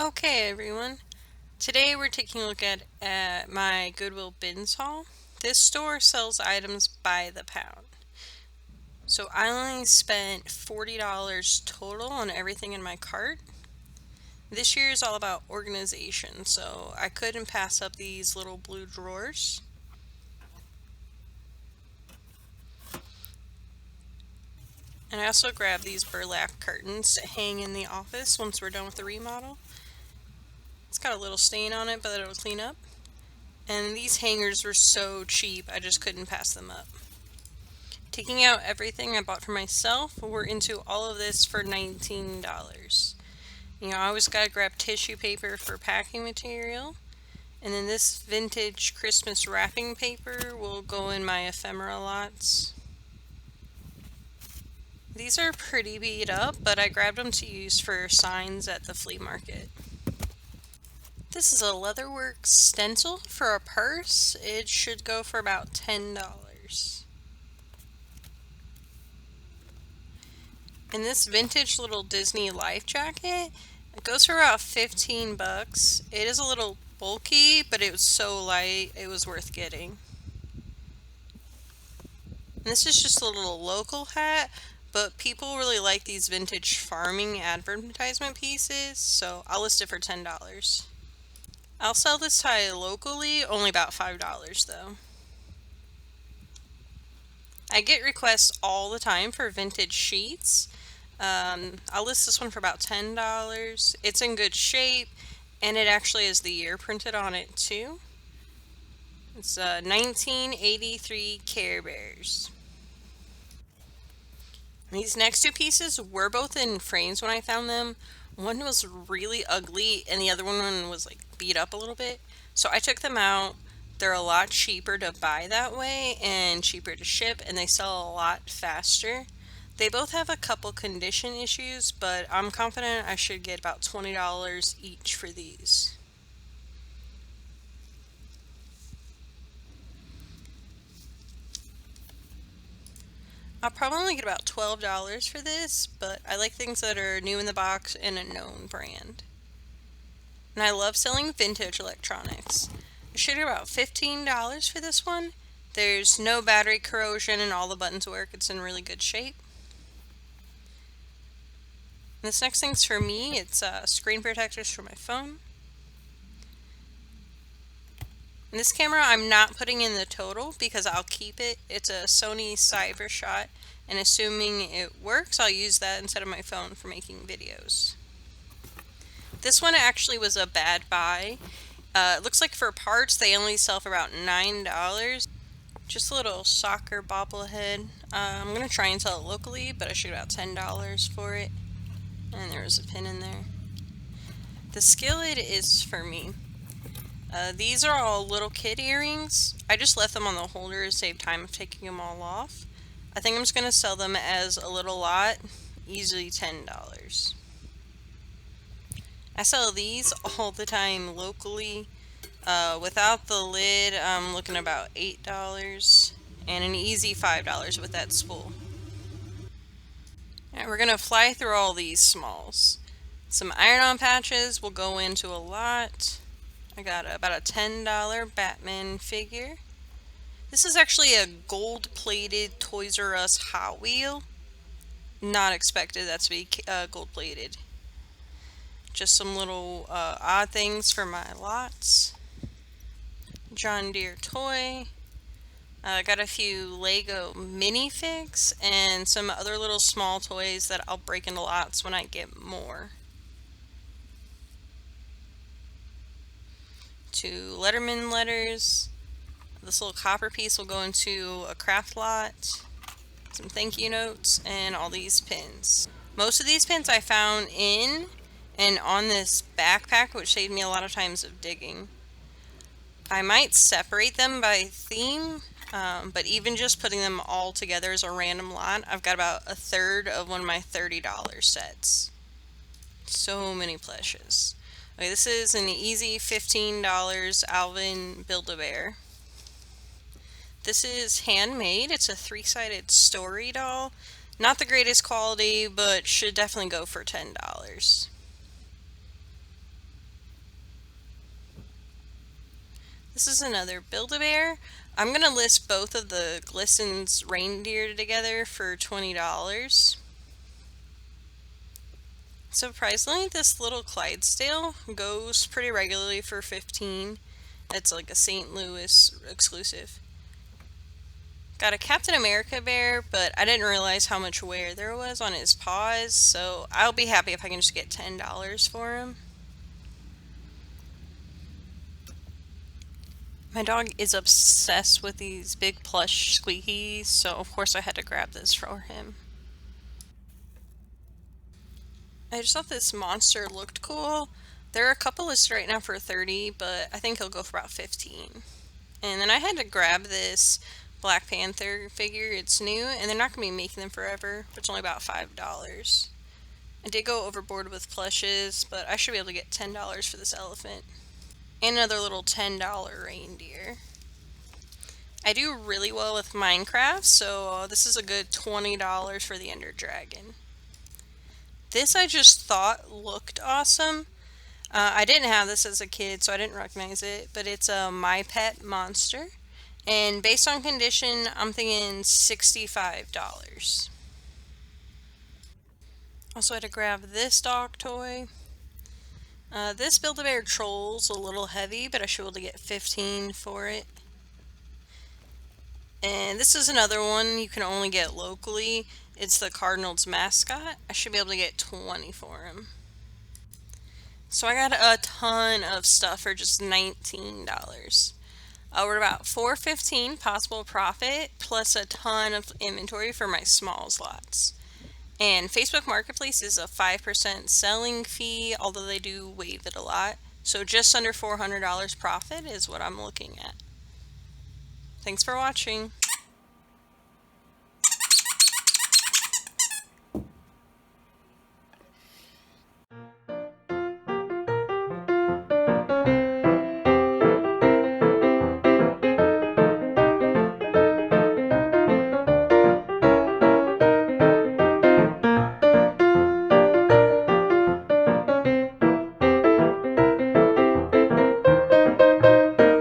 Okay, everyone. Today we're taking a look at my Goodwill bins haul. This store sells items by the pound. So I only spent $40 total on everything in my cart. This year is all about organization, so I couldn't pass up these little blue drawers. And I also grabbed these burlap curtains to hang in the office once we're done with the remodel. It's got a little stain on it, but it'll clean up. And these hangers were so cheap, I just couldn't pass them up. Taking out everything I bought for myself, we're into all of this for $19. I always gotta grab tissue paper for packing material. And then this vintage Christmas wrapping paper will go in my ephemera lots. These are pretty beat up, but I grabbed them to use for signs at the flea market. This is a Leatherworks stencil for a purse. It should go for about $10. And this vintage little Disney life jacket, it goes for about 15 bucks. It is a little bulky, but it was so light, it was worth getting. And this is just a little local hat, but people really like these vintage farming advertisement pieces, so I'll list it for $10. I'll sell this tie locally, only about $5 though. I get requests all the time for vintage sheets. I'll list this one for about $10. It's in good shape, and it actually has the year printed on it too. It's 1983 Care Bears. These next two pieces were both in frames when I found them. One was really ugly, and the other one was like beat up a little bit. So I took them out. They're a lot cheaper to buy that way and cheaper to ship, and they sell a lot faster. They both have a couple condition issues, but I'm confident I should get about $20 each for these. I'll probably get about $12 for this, but I like things that are new in the box and a known brand. And I love selling vintage electronics. I should get about $15 for this one. There's no battery corrosion and all the buttons work. It's in really good shape. This next thing's for me. It's screen protectors for my phone. And this camera I'm not putting in the total because I'll keep it. It's a Sony Cybershot, and assuming it works, I'll use that instead of my phone for making videos. This one actually was a bad buy. It looks like for parts they only sell for about $9. Just a little soccer bobblehead. I'm going to try and sell it locally, but I should get about $10 for it. And there was a pin in there. The skillet is for me. These are all little kid earrings. I just left them on the holder to save time of taking them all off. I think I'm just going to sell them as a little lot, easily $10. I sell these all the time locally. Without the lid, I'm looking about $8 and an easy $5 with that spool. Alright, we're going to fly through all these smalls. Some iron-on patches will go into a lot. I got about a $10 Batman figure. This is actually a gold-plated Toys R Us Hot Wheel. Not expected that to be gold-plated. Just some little odd things for my lots. John Deere toy. Got a few Lego minifigs and some other little small toys that I'll break into lots when I get more. Two Letterman letters. This little copper piece will go into a craft lot. Some thank you notes and all these pins. Most of these pins I found in and on this backpack, which saved me a lot of times of digging. I might separate them by theme, but even just putting them all together as a random lot, I've got about a third of one of my $30 sets. So many plushes. Okay, this is an easy $15 Alvin Build-A-Bear. This is handmade. It's a three-sided story doll. Not the greatest quality, but should definitely go for $10. This is another Build-A-Bear. I'm going to list both of the Glistens reindeer together for $20. Surprisingly, this little Clydesdale goes pretty regularly for $15. It's like a St. Louis exclusive. Got a Captain America bear, but I didn't realize how much wear there was on his paws, so I'll be happy if I can just get $10 for him. My dog is obsessed with these big plush squeakies, so of course I had to grab this for him. I just thought this monster looked cool. There are a couple listed right now for 30, but I think he'll go for about 15. And then I had to grab this Black Panther figure. It's new, and they're not going to be making them forever, but it's only about $5. I did go overboard with plushes, but I should be able to get $10 for this elephant. And another little $10 reindeer. I do really well with Minecraft, so this is a good $20 for the Ender Dragon. This I just thought looked awesome. I didn't have this as a kid, so I didn't recognize it, but it's a My Pet Monster. And based on condition, I'm thinking $65. Also had to grab this dog toy. This Build-A-Bear Troll's a little heavy, but I should be able to get 15 for it. And this is another one you can only get locally. It's the Cardinals mascot. I should be able to get 20 for him. So I got a ton of stuff for just $19. We're about $4.15 possible profit, plus a ton of inventory for my small slots. And Facebook Marketplace is a 5% selling fee, although they do waive it a lot. So just under $400 profit is what I'm looking at. Thanks for watching.